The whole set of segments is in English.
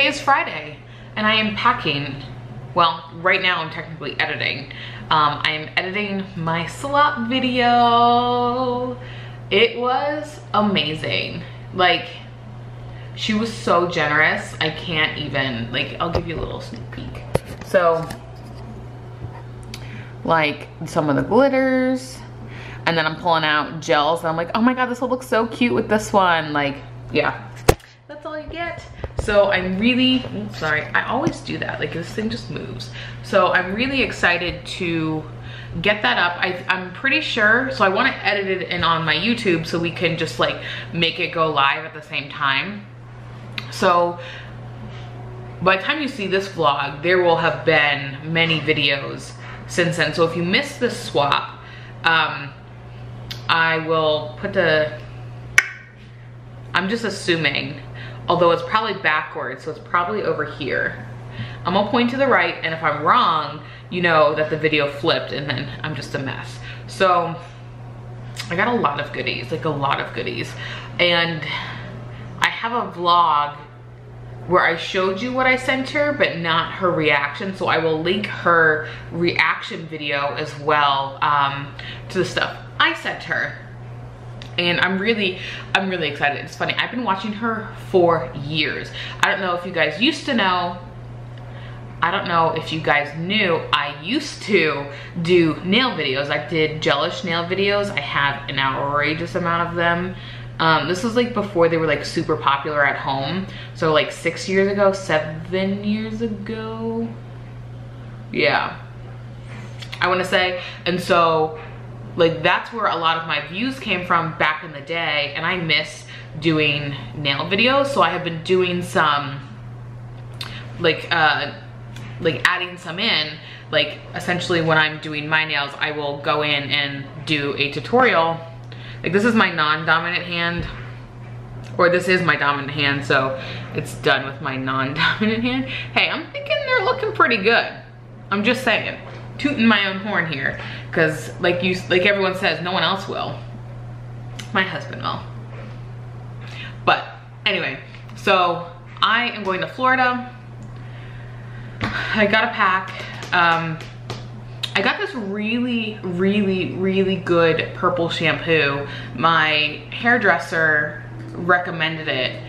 Today is Friday and I am packing. Well, right now I'm technically editing. I am editing my swap video. It was amazing. Like, she was so generous. I can't even, like, I'll give you a little sneak peek. So, like, some of the glitters, and then I'm pulling out gels, and I'm like, oh my God, this will look so cute with this one. Like, yeah, that's all you get. So I'm really, sorry, I always do that. Like, this thing just moves. So I'm really excited to get that up. I'm pretty sure, so I want to edit it in on my YouTube so we can just like make it go live at the same time. So by the time you see this vlog, there will have been many videos since then. So if you missed this swap, I will put I'm just assuming, although it's probably backwards, so it's probably over here. I'm gonna point to the right, and if I'm wrong, you know that the video flipped and then I'm just a mess. So I got a lot of goodies, like a lot of goodies. And I have a vlog where I showed you what I sent her, but not her reaction. So I will link her reaction video as well to the stuff I sent her. And I'm really excited. It's funny, I've been watching her for years. I don't know if you guys used to know, I don't know if you guys knew, I used to do nail videos. I did gelish nail videos. I have an outrageous amount of them. This was like before they were like super popular at home. So like 6 years ago, 7 years ago. Yeah, I wanna say. And so like that's where a lot of my views came from back in the day, and I miss doing nail videos. So I have been doing some like adding some in, like essentially when I'm doing my nails, I will go in and do a tutorial. Like, this is my non-dominant hand, or this is my dominant hand, so it's done with my non-dominant hand. Hey, I'm thinking they're looking pretty good. I'm just saying, tooting my own horn here, because like everyone says, no one else will. My husband will. But anyway, so I am going to Florida. I got a pack. I got this really good purple shampoo. My hairdresser recommended it.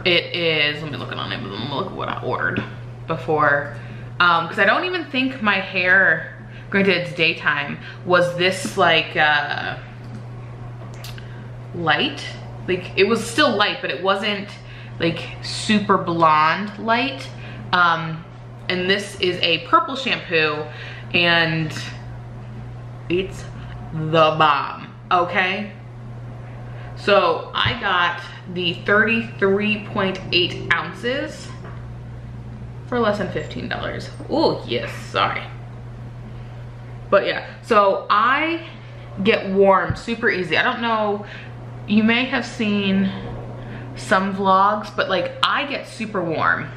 It is, let me look on it, let me look at what I ordered before. Because I don't even think my hair, granted it's daytime, was this like light. Like, it was still light, but it wasn't like super blonde light. And this is a purple shampoo, and it's the bomb, okay? So I got the 33.8 ounces for less than $15. Oh yes, sorry. But yeah, so I get warm super easy. I don't know, you may have seen some vlogs, but like I get super warm.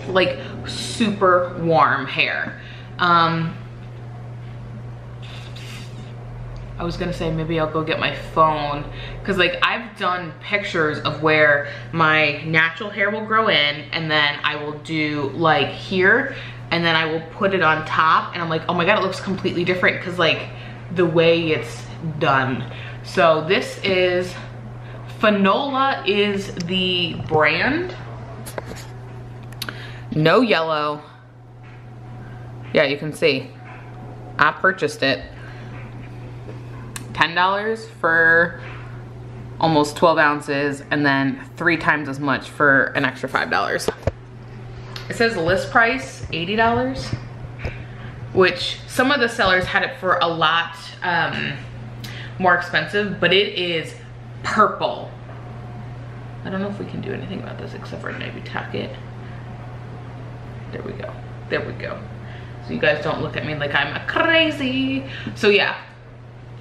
Like super warm hair. I was gonna say maybe I'll go get my phone, because like I've done pictures of where my natural hair will grow in, and then I will do like here, and then I will put it on top, and I'm like, oh my God, it looks completely different because like the way it's done. So this is Fanola is the brand. No yellow. Yeah, you can see. I purchased it. $10 for almost 12 ounces, and then 3 times as much for an extra $5. It says list price $80, which some of the sellers had it for a lot more expensive, but it is purple. I don't know if we can do anything about this except for maybe tuck it. There we go. There we go. So you guys don't look at me like I'm crazy. So yeah,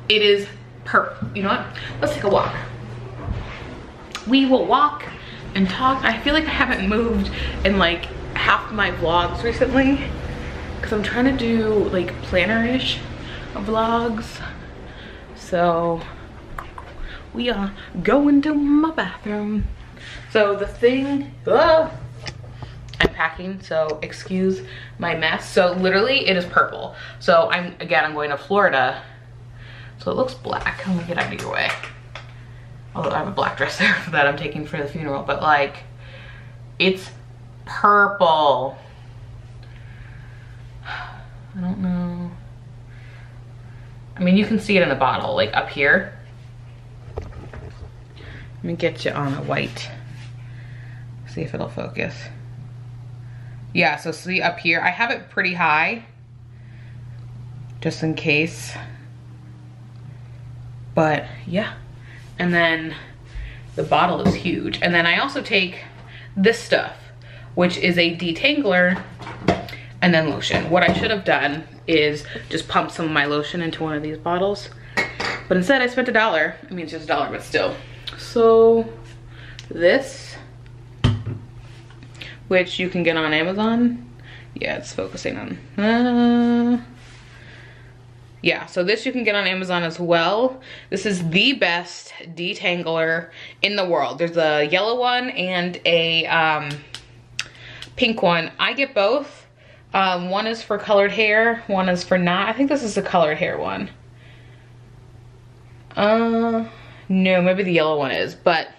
it is purple. You know what? Let's take a walk. We will walk and talk. I feel like I haven't moved in like half my vlogs recently, because I'm trying to do like planner-ish vlogs. So we are going to my bathroom. So the thing, packing, so excuse my mess. So literally it is purple. So I'm going to Florida. So it looks black. I'm gonna get out of your way. Although I have a black dress there that I'm taking for the funeral, but like, it's purple. I don't know. I mean, you can see it in the bottle, like up here. Let me get you on a white. See if it'll focus. Yeah, so see up here, I have it pretty high, just in case. But yeah, and then the bottle is huge. And then I also take this stuff, which is a detangler and then lotion. What I should have done is just pump some of my lotion into one of these bottles. But instead I spent $1. I mean, it's just $1, but still. So this, which you can get on Amazon. Yeah, it's focusing on, yeah, so this you can get on Amazon as well. This is the best detangler in the world. There's a yellow one and a pink one. I get both. One is for colored hair, one is for not. I think this is the colored hair one. No, maybe the yellow one is, but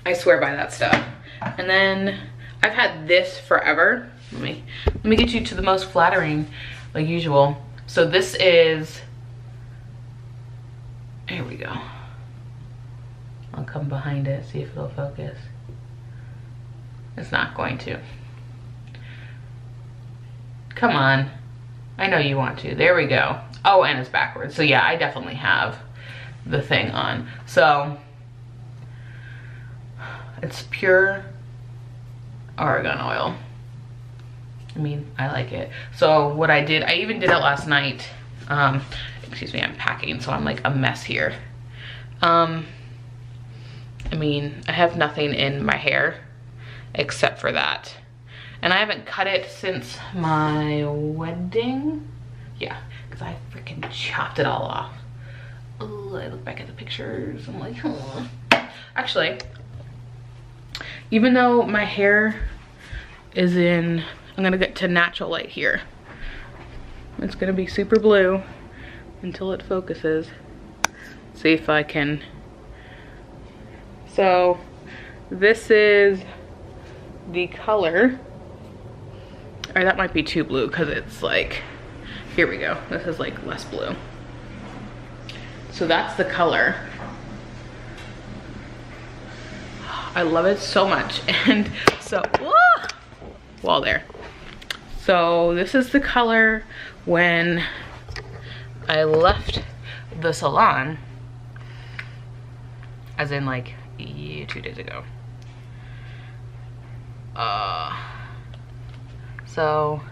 I swear by that stuff. And then I've had this forever. Let me get you to the most flattering, like usual. So this is, here we go. I'll come behind it, see if it'll focus. It's not going to. Come on. I know you want to. There we go. Oh, and it's backwards. So yeah, I definitely have the thing on. So it's pure argan oil. I mean, I like it. So what I did, I even did it last night. Excuse me, I'm packing, so I'm like a mess here. I mean, I have nothing in my hair except for that. And I haven't cut it since my wedding. Yeah, because I freaking chopped it all off. Oh, I look back at the pictures, I'm like, oh. Actually, even though my hair is in, I'm gonna get to natural light here. It's gonna be super blue until it focuses. See if I can. So this is the color, or that might be too blue because it's like, here we go. This is like less blue. So that's the color. I love it so much. And so, wall there. So this is the color when I left the salon, as in like 2 days ago. So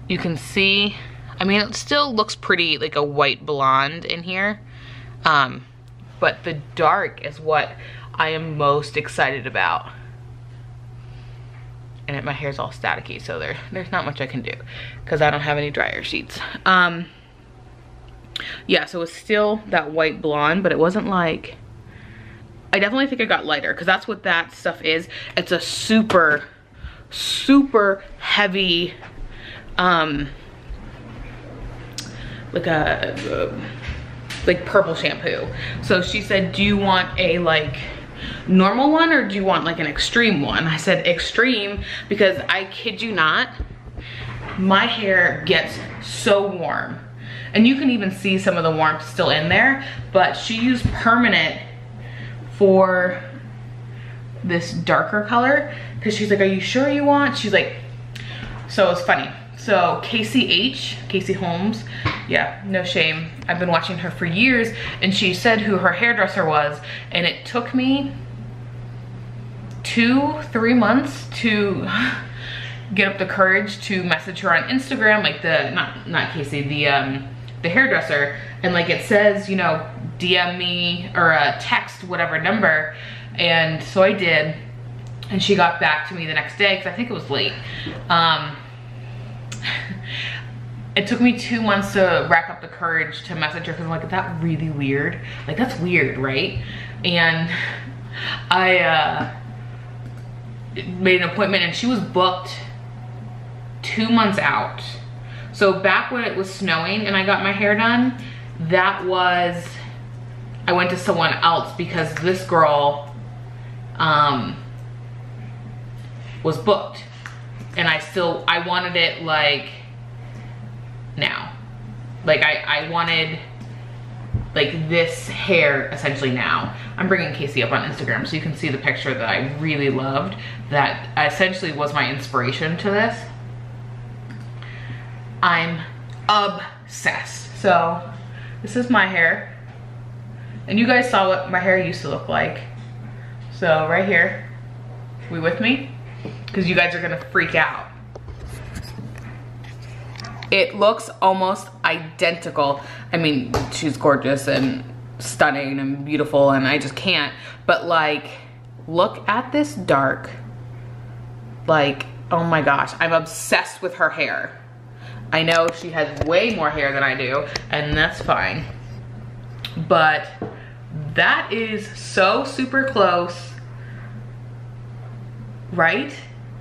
you can see, I mean, it still looks pretty like a white blonde in here, but the dark is what I am most excited about. And my hair's all staticky, so there's not much I can do because I don't have any dryer sheets. Yeah, so it's still that white blonde, but it wasn't like, I definitely think it got lighter because that's what that stuff is. It's a super, super heavy, like purple shampoo. So she said, do you want a like normal one or do you want like an extreme one? I said extreme because I kid you not, my hair gets so warm. And you can even see some of the warmth still in there, but she used permanent for this darker color because she's like, are you sure you want? She's like, so it's funny. So Casey Holmes, yeah, no shame. I've been watching her for years and she said who her hairdresser was, and it took me 2-3 months to get up the courage to message her on Instagram, like not Casey, the hairdresser, and like it says, you know, DM me or text whatever number. And so I did, and she got back to me the next day because I think it was late. It took me 2 months to rack up the courage to message her because I'm like, is that really weird? Like, that's weird, right? And made an appointment, and she was booked 2 months out. So back when it was snowing and I got my hair done, that was, I went to someone else because this girl was booked, and I wanted it like now. Like I wanted like this hair essentially now. I'm bringing Casey up on Instagram so you can see the picture that I really loved, that essentially was my inspiration to this. I'm obsessed. So this is my hair, and you guys saw what my hair used to look like. So right here, we with me? Because you guys are gonna freak out. It looks almost identical. I mean, she's gorgeous and stunning and beautiful, and I just can't. But like, look at this dark. Like, oh my gosh, I'm obsessed with her hair. I know she has way more hair than I do, and that's fine. But that is so super close, right?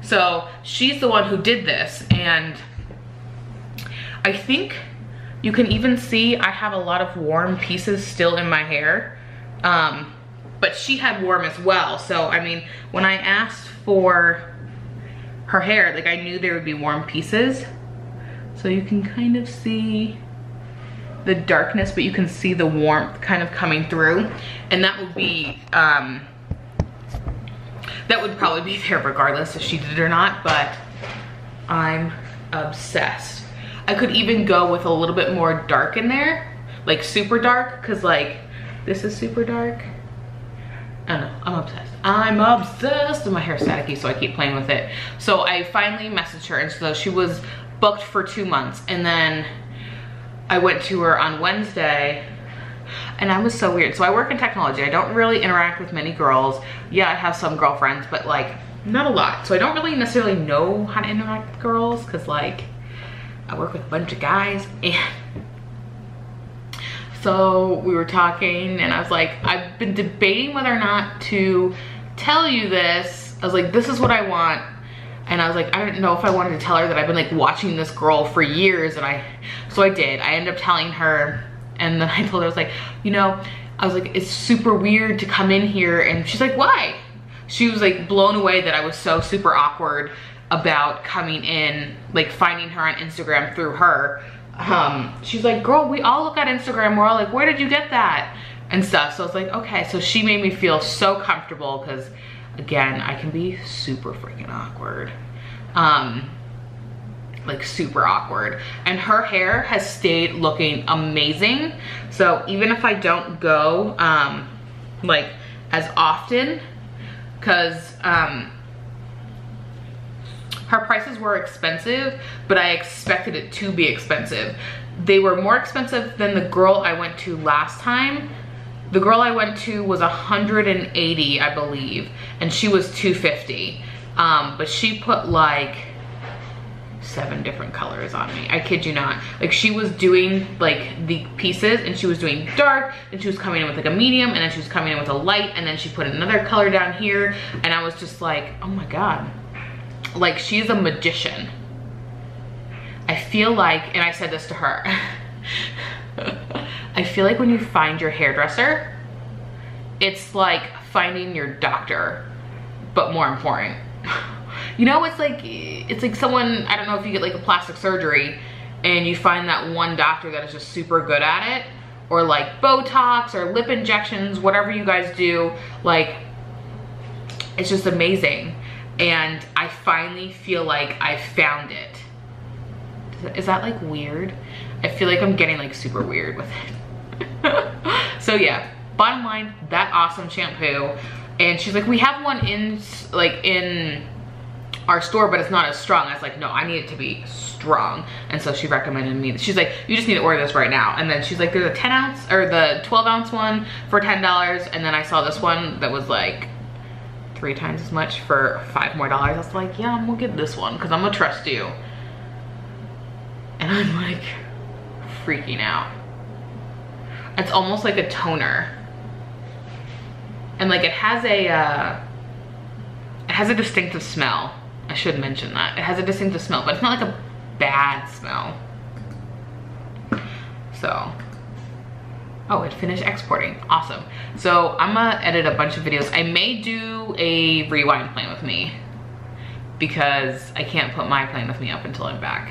So she's the one who did this, and I think you can even see I have a lot of warm pieces still in my hair. But she had warm as well. So, I mean, when I asked for her hair, like I knew there would be warm pieces. So you can kind of see the darkness, but you can see the warmth kind of coming through. And that would be, that would probably be there regardless if she did it or not, but I'm obsessed. I could even go with a little bit more dark in there, like super dark, cause like this is super dark. I don't know, I'm obsessed. I'm obsessed, and my hair's staticky, so I keep playing with it. So I finally messaged her, and so she was booked for 2 months, and then I went to her on Wednesday, and I was so weird. So I work in technology. I don't really interact with many girls. Yeah, I have some girlfriends, but like not a lot. So I don't really necessarily know how to interact with girls, cause like I work with a bunch of guys. And so we were talking, and I was like, I've been debating whether or not to tell you this. I was like, this is what I want. And I was like, I don't know if I wanted to tell her that I've been like watching this girl for years. And so I did. I ended up telling her, and then I told her, I was like, you know, I was like, it's super weird to come in here. And she's like, why? She was like blown away that I was so super awkward about coming in, like finding her on Instagram through her. She's like, girl, we all look at Instagram. We're all like, where did you get that? And stuff. So I was like, okay. So she made me feel so comfortable, because again, I can be super freaking awkward. Like super awkward. And her hair has stayed looking amazing. So even if I don't go like as often, because her prices were expensive, but I expected it to be expensive. They were more expensive than the girl I went to last time. The girl I went to was 180, I believe, and she was 250. But she put like 7 different colors on me. I kid you not. Like she was doing like the pieces, and she was doing dark, and she was coming in with like a medium, and then she was coming in with a light, and then she put another color down here, and I was just like, oh my God. Like she's a magician. I feel like, and I said this to her, I feel like when you find your hairdresser, it's like finding your doctor, but more important. You know, it's like someone, I don't know if you get like a plastic surgery and you find that one doctor that is just super good at it, or like Botox or lip injections, whatever you guys do, like it's just amazing. And I finally feel like I found it. Is that like weird? I feel like I'm getting like super weird with it. So yeah, bottom line, that awesome shampoo. And she's like, we have one in our store, but it's not as strong. I was like, no, I need it to be strong. And so she recommended me, she's like, you just need to order this right now. And then she's like, there's a 10 ounce or the 12 ounce one for $10. And then I saw this one that was like 3 times as much for $5 more. I was like, yeah, I'm gonna get this one because I'm gonna trust you. And I'm like freaking out. It's almost like a toner. And like it has has a distinctive smell. I should mention that. It has a distinctive smell, but it's not like a bad smell. So, oh, it finished exporting. Awesome. So I'm gonna edit a bunch of videos. I may do a rewind Plan With Me because I can't put my Plan With Me up until I'm back.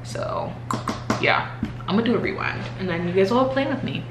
So yeah, I'm gonna do a rewind and then you guys will have Plan With Me.